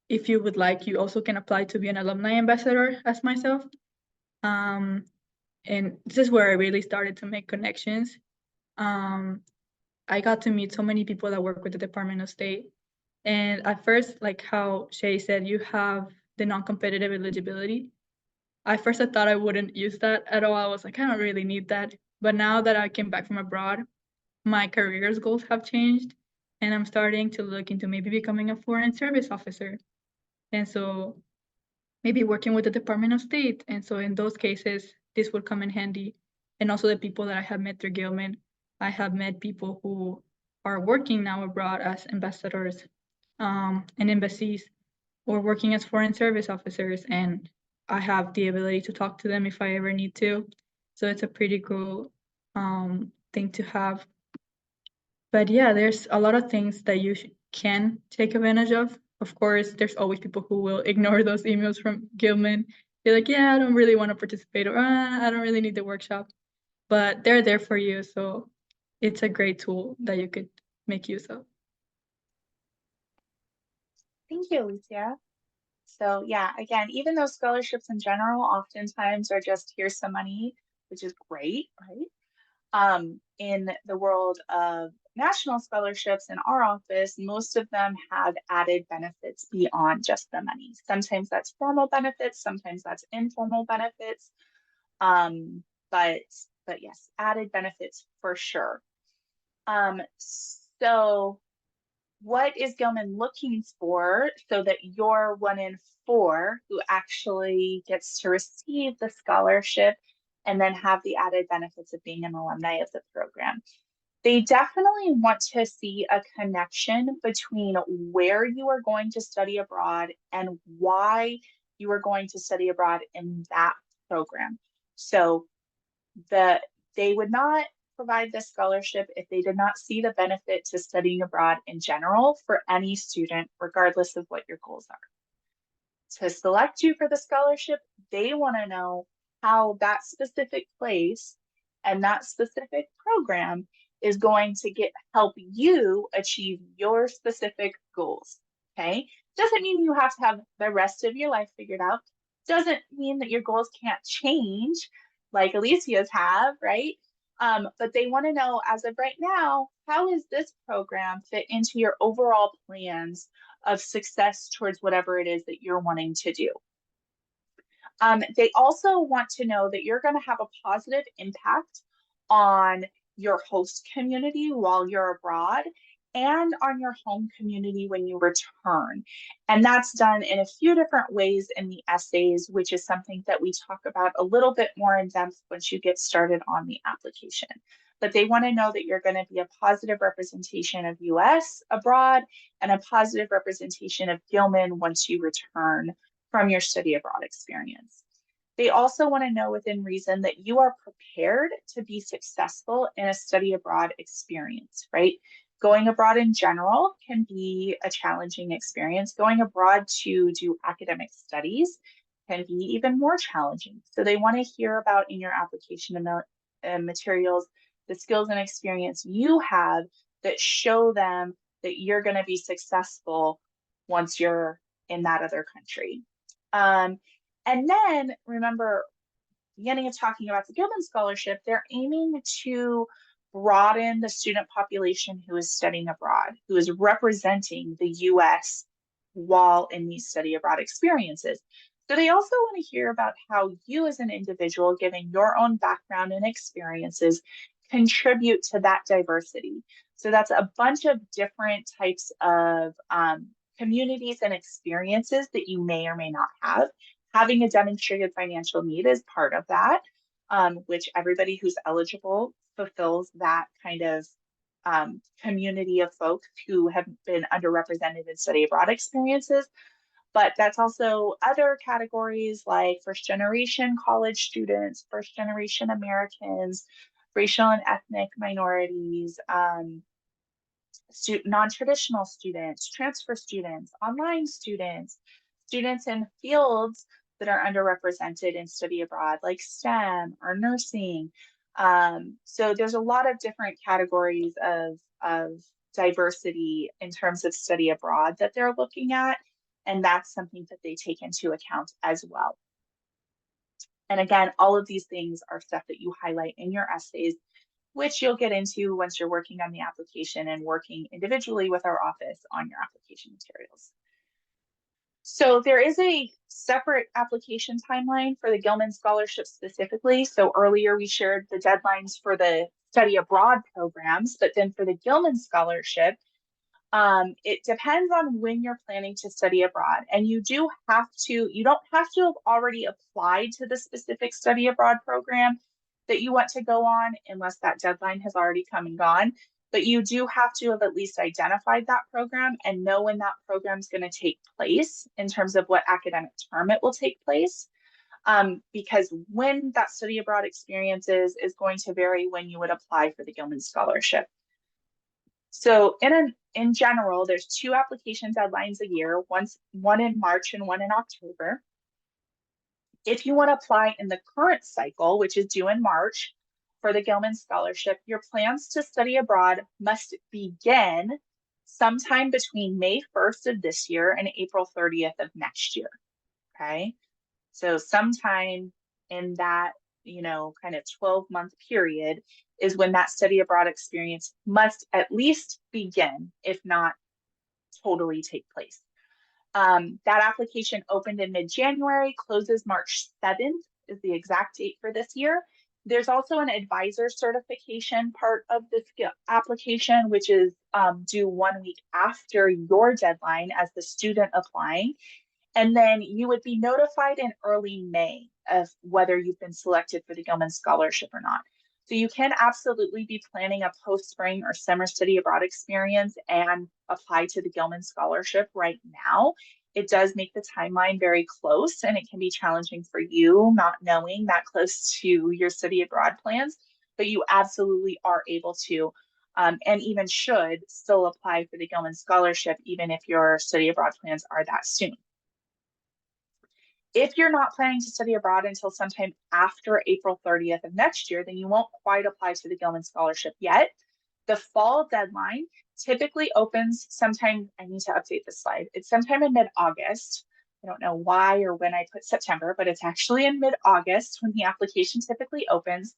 if you would like, you also can apply to be an alumni ambassador as myself. And this is where I really started to make connections. I got to meet so many people that work with the Department of State. And at first, like how Shay said, you have the non-competitive eligibility. At first, I thought I wouldn't use that at all. I was like, I don't really need that. But now that I came back from abroad, my career's goals have changed, and I'm starting to look into maybe becoming a foreign service officer. And so maybe working with the Department of State. And so in those cases, this would come in handy. And also the people that I have met through Gilman, I have met people who are working now abroad as ambassadors and embassies, or working as foreign service officers, and I have the ability to talk to them if I ever need to. So it's a pretty cool thing to have. But yeah, there's a lot of things that you can take advantage of. Of course, there's always people who will ignore those emails from Gilman. They're like, yeah, I don't really want to participate, or I don't really need the workshop. But they're there for you, so it's a great tool that you could make use of. Thank you, Alicia. So yeah, again, even though scholarships in general oftentimes are just here's some money, which is great, right? In the world of national scholarships in our office, most of them have added benefits beyond just the money. Sometimes that's formal benefits, sometimes that's informal benefits. Um, but yes, added benefits for sure. So what is Gilman looking for so that you're 1 in 4 who actually gets to receive the scholarship and then have the added benefits of being an alumni of the program? They definitely want to see a connection between where you are going to study abroad and why you are going to study abroad in that program. So they would not provide this scholarship if they did not see the benefit to studying abroad in general for any student, regardless of what your goals are. To select you for the scholarship, they want to know how that specific place and that specific program is going to help you achieve your specific goals. Okay. Doesn't mean you have to have the rest of your life figured out. Doesn't mean that your goals can't change like Alicia's have, right? But they want to know, as of right now, how is this program fit into your overall plans of success towards whatever it is that you're wanting to do? They also want to know that you're going to have a positive impact on your host community while you're abroad and on your home community when you return. And that's done in a few different ways in the essays, which is something that we talk about a little bit more in depth once you get started on the application. But they want to know that you're going to be a positive representation of US abroad and a positive representation of Gilman once you return from your study abroad experience. They also want to know within reason that you are prepared to be successful in a study abroad experience, right? Going abroad in general can be a challenging experience. Going abroad to do academic studies can be even more challenging. So they want to hear about in your application materials the skills and experience you have that show them that you're going to be successful once you're in that other country. And then remember, beginning of talking about the Gilman Scholarship, they're aiming to broaden the student population who is studying abroad, who is representing the US while in these study abroad experiences. So they also want to hear about how you as an individual, given your own background and experiences, contribute to that diversity. So that's a bunch of different types of communities and experiences that you may or may not have. Having a demonstrated financial need is part of that, which everybody who's eligible fulfills that kind of community of folks who have been underrepresented in study abroad experiences. But that's also other categories like first generation college students, first generation Americans, racial and ethnic minorities, non-traditional students, transfer students, online students, students in fields that are underrepresented in study abroad, like STEM or nursing. So there's a lot of different categories of diversity in terms of study abroad that they're looking at. And that's something that they take into account as well. And again, all of these things are stuff that you highlight in your essays, which you'll get into once you're working on the application and working individually with our office on your application materials. So there is a separate application timeline for the Gilman Scholarship specifically. So earlier we shared the deadlines for the study abroad programs, but then for the Gilman Scholarship, it depends on when you're planning to study abroad. And you don't have to have already applied to the specific study abroad program that you want to go on unless that deadline has already come and gone. But you do have to have at least identified that program and know when that program is going to take place in terms of what academic term it will take place. Because when that study abroad experience is going to vary when you would apply for the Gilman Scholarship. So in general, there's 2 application deadlines a year, one in March and one in October. If you want to apply in the current cycle, which is due in March for the Gilman Scholarship, your plans to study abroad must begin sometime between May 1st of this year and April 30th of next year. Okay. So sometime in that, kind of 12-month period is when that study abroad experience must at least begin, if not totally take place. That application opened in mid-January, closes March 7th is the exact date for this year. There's also an advisor certification part of this application, which is due 1 week after your deadline as the student applying. And then you would be notified in early May of whether you've been selected for the Gilman Scholarship or not. So you can absolutely be planning a post-spring or summer study abroad experience and apply to the Gilman Scholarship right now. It does make the timeline very close, and it can be challenging for you not knowing that close to your study abroad plans, but you absolutely are able to and even should still apply for the Gilman Scholarship, even if your study abroad plans are that soon. If you're not planning to study abroad until sometime after April 30th of next year, then you won't quite apply to the Gilman Scholarship yet. The fall deadline typically opens sometime, I need to update this slide. It's sometime in mid-August. I don't know why or when I put September, but it's actually in mid-August when the application typically opens.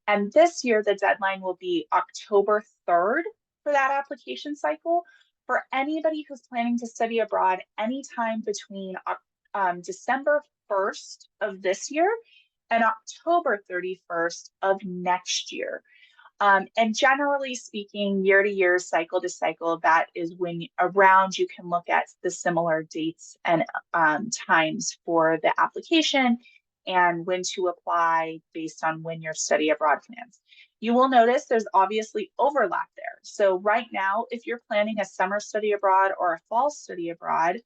And this year, the deadline will be October 3rd for that application cycle. For anybody who's planning to study abroad anytime between December 1st of this year and October 31st of next year. And generally speaking, year to year, cycle to cycle, that is when around you can look at the similar dates and times for the application and when to apply based on when your study abroad plans. You will notice there's obviously overlap there. So right now, if you're planning a summer study abroad or a fall study abroad,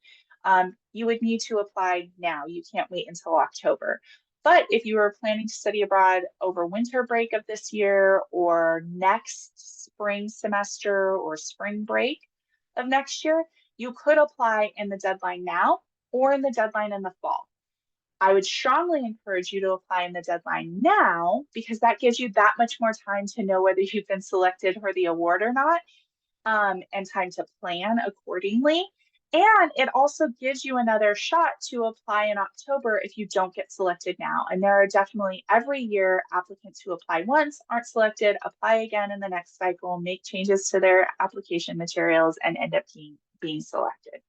you would need to apply now. You can't wait until October. But if you are planning to study abroad over winter break of this year or next spring semester or spring break of next year, you could apply in the deadline now or in the deadline in the fall. I would strongly encourage you to apply in the deadline now because that gives you that much more time to know whether you've been selected for the award or not, and time to plan accordingly. And it also gives you another shot to apply in October if you don't get selected now. And there are definitely every year applicants who apply once, aren't selected, apply again in the next cycle, make changes to their application materials and end up being selected.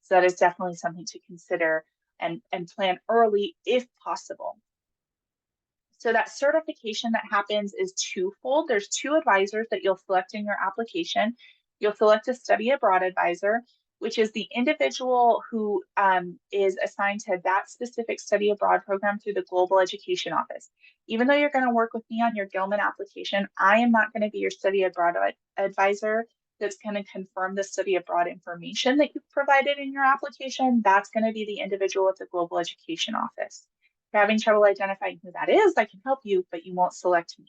So that is definitely something to consider and plan early if possible. So that certification that happens is twofold. There's 2 advisors that you'll select in your application. You'll select a study abroad advisor, which is the individual who is assigned to that specific study abroad program through the Global Education Office. Even though you're going to work with me on your Gilman application, I am not going to be your study abroad advisor that's going to confirm the study abroad information that you've provided in your application. That's going to be the individual at the Global Education Office. If you're having trouble identifying who that is, I can help you, but you won't select me.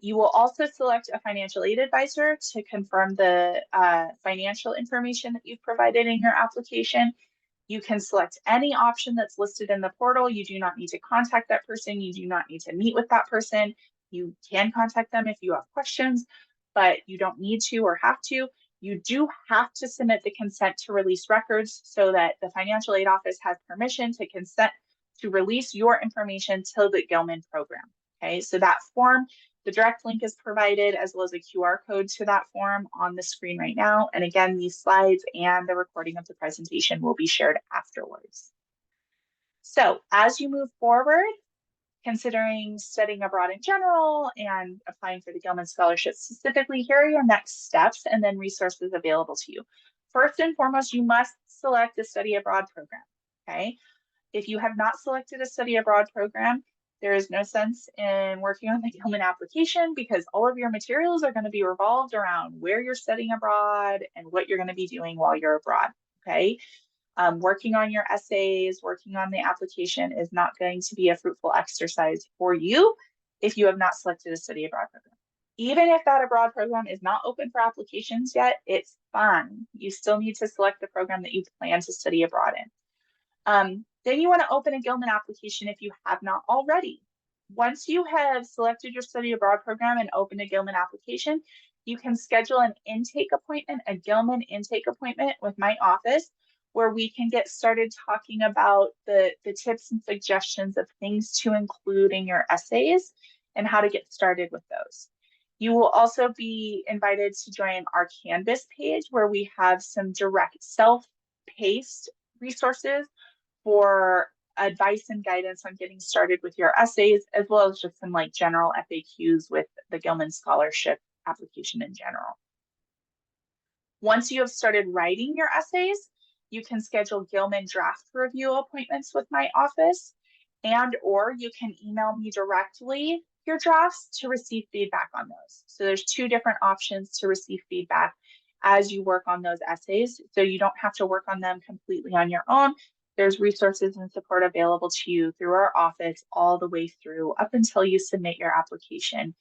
You will also select a financial aid advisor to confirm the financial information that you've provided in your application. You can select any option that's listed in the portal. You do not need to contact that person. You do not need to meet with that person. You can contact them if you have questions, but you don't need to or have to. You do have to submit the consent to release records so that the financial aid office has permission to consent to release your information to the Gilman program. Okay, so that form, the direct link is provided as well as a QR code to that form on the screen right now. And again, these slides and the recording of the presentation will be shared afterwards. So as you move forward, considering studying abroad in general and applying for the Gilman Scholarship specifically, here are your next steps and then resources available to you. First and foremost, you must select a study abroad program, okay? If you have not selected a study abroad program, there is no sense in working on the Gilman application because all of your materials are going to be revolved around where you're studying abroad and what you're going to be doing while you're abroad, okay? Working on your essays, working on the application is not going to be a fruitful exercise for you if you have not selected a study abroad program. Even if that abroad program is not open for applications yet, it's fine. You still need to select the program that you plan to study abroad in. Then you want to open a Gilman application if you have not already. Once you have selected your study abroad program and opened a Gilman application, you can schedule an intake appointment, a Gilman intake appointment with my office, where we can get started talking about the tips and suggestions of things to include in your essays and how to get started with those. You will also be invited to join our Canvas page where we have some direct self-paced resources for advice and guidance on getting started with your essays, as well as just some like general FAQs with the Gilman Scholarship application in general. Once you have started writing your essays, you can schedule Gilman draft review appointments with my office, and or you can email me directly your drafts to receive feedback on those. So there's two different options to receive feedback as you work on those essays. So you don't have to work on them completely on your own. There's resources and support available to you through our office all the way through up until you submit your application.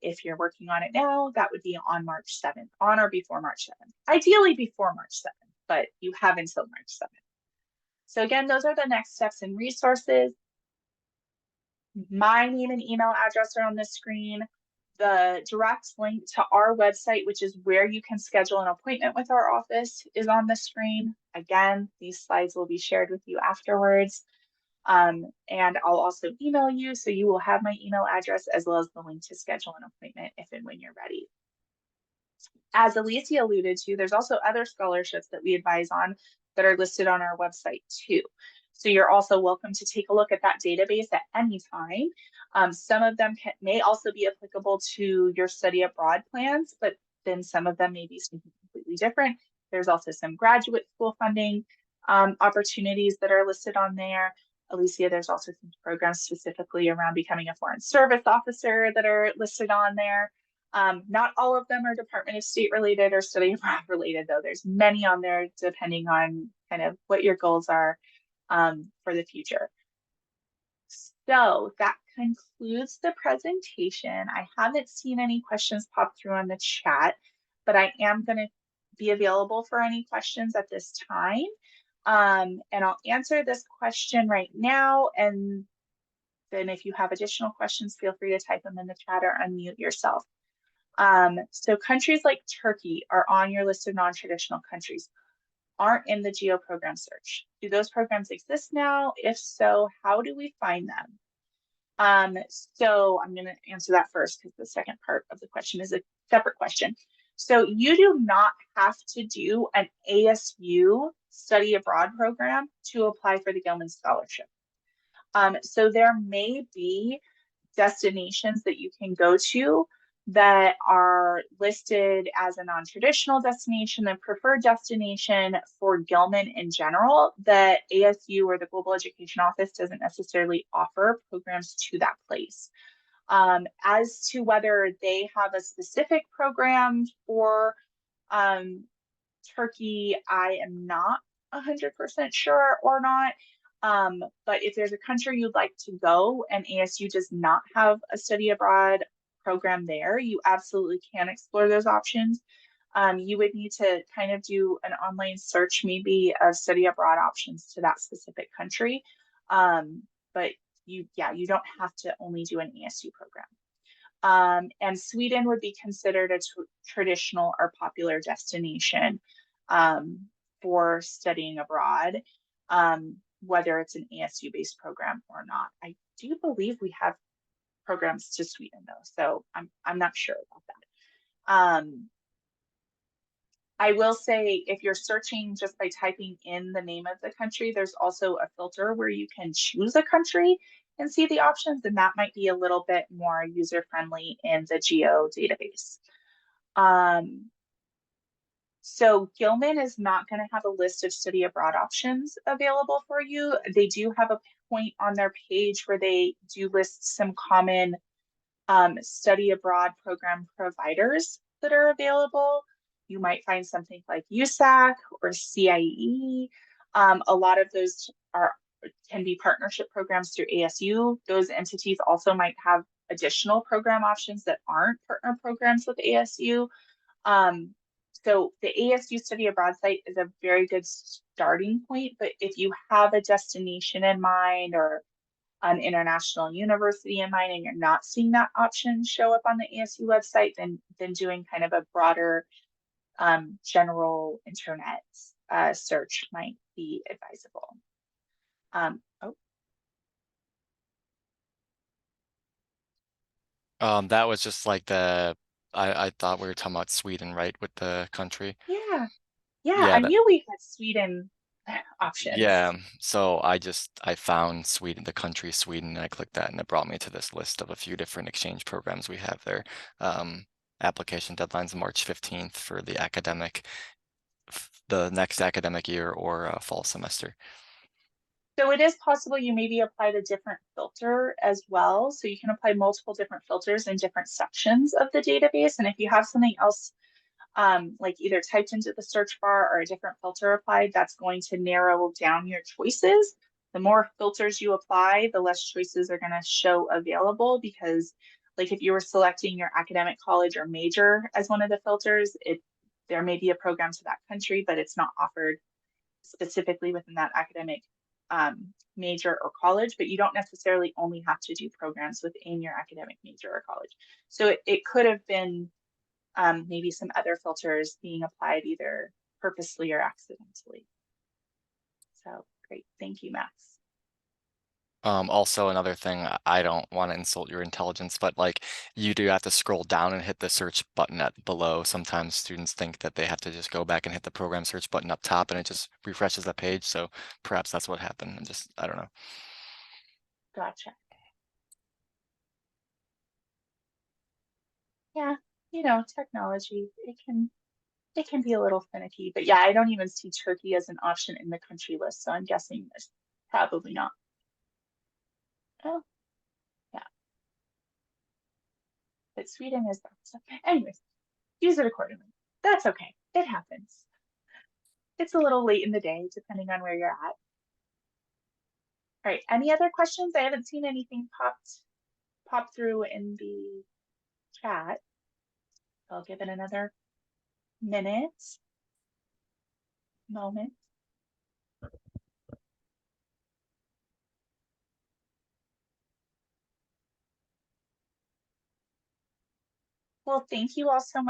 If you're working on it now, that would be on March 7th, on or before March 7th, ideally before March 7th. But you have until March 7th. So again, those are the next steps and resources. My name and email address are on the screen. The direct link to our website, which is where you can schedule an appointment with our office, is on the screen. Again, these slides will be shared with you afterwards. And I'll also email you, so you will have my email address as well as the link to schedule an appointment if and when you're ready. As Alicia alluded to, there's also other scholarships that we advise on that are listed on our website too. So you're also welcome to take a look at that database at any time. Some of them may also be applicable to your study abroad plans, but then some of them may be something completely different. There's also some graduate school funding opportunities that are listed on there. Alicia, there's also some programs specifically around becoming a foreign service officer that are listed on there. Not all of them are Department of State related or study abroad related, though. There's many on there depending on kind of what your goals are for the future. So that concludes the presentation. I haven't seen any questions pop through on the chat, but I am going to be available for any questions at this time. And I'll answer this question right now. And then if you have additional questions, feel free to type them in the chat or unmute yourself. So countries like Turkey are on your list of non-traditional countries, aren't in the GEO program search. Do those programs exist now? If so, how do we find them? So I'm going to answer that first because the second part of the question is a separate question. So you do not have to do an ASU study abroad program to apply for the Gilman Scholarship. So there may be destinations that you can go to that are listed as a non-traditional destination, the preferred destination for Gilman in general, that ASU or the Global Education Office doesn't necessarily offer programs to that place. As to whether they have a specific program for Turkey, I am not 100% sure or not. But if there's a country you'd like to go and ASU does not have a study abroad program there, you absolutely can explore those options. You would need to kind of do an online search maybe of study abroad options to that specific country. But you don't have to only do an ASU program. And Sweden would be considered a traditional or popular destination for studying abroad, whether it's an ASU-based program or not. I do believe we have programs to Sweden though, so I'm not sure about that. I will say if you're searching just by typing in the name of the country, there's also a filter where you can choose a country and see the options, and that might be a little bit more user-friendly in the GEO database. So Gilman is not going to have a list of study abroad options available for you. They do have a point on their page where they do list some common study abroad program providers that are available. You might find something like USAC or CIE. A lot of those can be partnership programs through ASU. Those entities also might have additional program options that aren't partner programs with ASU. So the ASU Study Abroad site is a very good starting point, but if you have a destination in mind or an international university in mind and you're not seeing that option show up on the ASU website, then doing kind of a broader general internet search might be advisable. That was just like I thought we were talking about Sweden, right, with the country. Yeah, Yeah, I knew we had Sweden options. Yeah, so I found Sweden, the country Sweden, and I clicked that and it brought me to this list of a few different exchange programs we have there. Application deadline's March 15th for the the next academic year or fall semester. So it is possible you maybe applied a different filter as well. So you can apply multiple different filters in different sections of the database. And if you have something else like either typed into the search bar or a different filter applied, that's going to narrow down your choices. The more filters you apply, the less choices are going to show available, because like if you were selecting your academic college or major as one of the filters, there may be a program to that country, but it's not offered specifically within that academic major or college, but you don't necessarily only have to do programs within your academic major or college. So it could have been maybe some other filters being applied either purposely or accidentally. So great, thank you, Max. Also another thing, I don't want to insult your intelligence, but like you do have to scroll down and hit the search button at below. Sometimes students think that they have to just go back and hit the program search button up top and it just refreshes the page. So perhaps that's what happened. I don't know. Gotcha. Yeah, you know, technology, it can be a little finicky, but yeah, I don't even see Turkey as an option in the country list, so I'm guessing it's probably not. Oh, yeah. But Sweden is that stuff. Anyways, use it accordingly. That's okay. It happens. It's a little late in the day, depending on where you're at. All right, any other questions? I haven't seen anything pop through in the chat. I'll give it another moment. Well, thank you all so much.